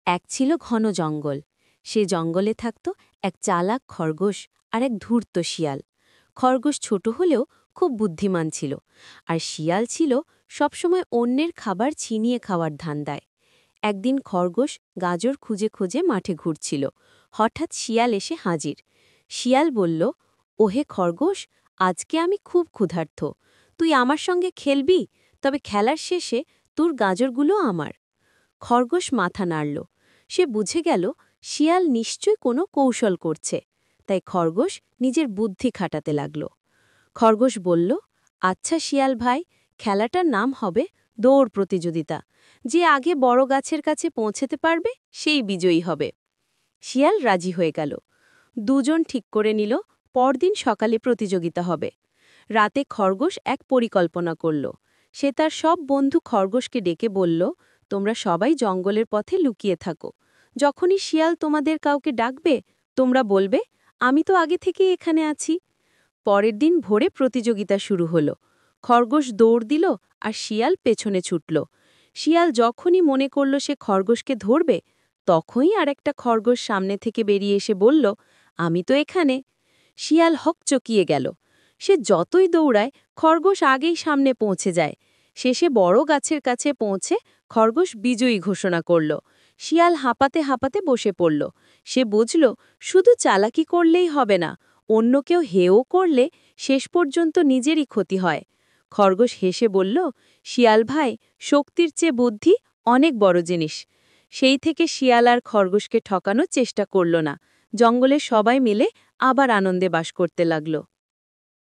এক ছিল ঘন জঙ্গল। সে জঙ্গলে থাকত এক চালাক খরগোশ আর এক ধূর্ত শিয়াল। খরগোশ ছোট হলেও খুব বুদ্ধিমান ছিল, আর শিয়াল ছিল সবসময় অন্যের খাবার ছিনিয়ে খাওয়ার ধান্দায়। একদিন খরগোশ গাজর খুঁজে খুঁজে মাঠে ঘুরছিল। হঠাৎ শিয়াল এসে হাজির। শিয়াল বলল, ওহে খরগোশ, আজকে আমি খুব ক্ষুধার্ত। তুই আমার সঙ্গে খেলবি? তবে খেলার শেষে তোর গাজরগুলো আমার। খরগোশ মাথা নাড়ল। সে বুঝে গেল শিয়াল নিশ্চয় কোনো কৌশল করছে, তাই খরগোশ নিজের বুদ্ধি খাটাতে লাগল। খরগোশ বলল, আচ্ছা শিয়াল ভাই, খেলাটার নাম হবে দৌড় প্রতিযোগিতা। যে আগে বড় গাছের কাছে পৌঁছতে পারবে সেই বিজয়ী হবে। শিয়াল রাজি হয়ে গেল। দুজন ঠিক করে নিল পরদিন সকালে প্রতিযোগিতা হবে। রাতে খরগোশ এক পরিকল্পনা করল। সে তার সব বন্ধু খরগোশকে ডেকে বলল, তোমরা সবাই জঙ্গলের পথে লুকিয়ে থাকো। যখনই শিয়াল তোমাদের কাউকে ডাকবে, তোমরা বলবে, আমি তো আগে থেকেই এখানে আছি। পরের দিন ভোরে প্রতিযোগিতা শুরু হলো। খরগোশ দৌড় দিল আর শিয়াল পেছনে ছুটল। শিয়াল যখনই মনে করল সে খরগোশকে ধরবে, তখনই আরেকটা খরগোশ সামনে থেকে বেরিয়ে এসে বলল, আমি তো এখানে। শিয়াল হকচকিয়ে গেল। সে যতই দৌড়ায়, খরগোশ আগেই সামনে পৌঁছে যায়। শেষে বড় গাছের কাছে পৌঁছে খরগোশ বিজয়ী ঘোষণা করল। শিয়াল হাঁপাতে হাঁপাতে বসে পড়ল। সে বুঝল শুধু চালাকি করলেই হবে না, অন্য কেউ হেও করলে শেষ পর্যন্ত নিজেরই ক্ষতি হয়। খরগোশ হেসে বলল, শিয়াল ভাই, শক্তির চেয়ে বুদ্ধি অনেক বড় জিনিস। সেই থেকে শিয়াল আর খরগোশকে ঠকানোর চেষ্টা করল না। জঙ্গলে সবাই মিলে আবার আনন্দে বাস করতে লাগল।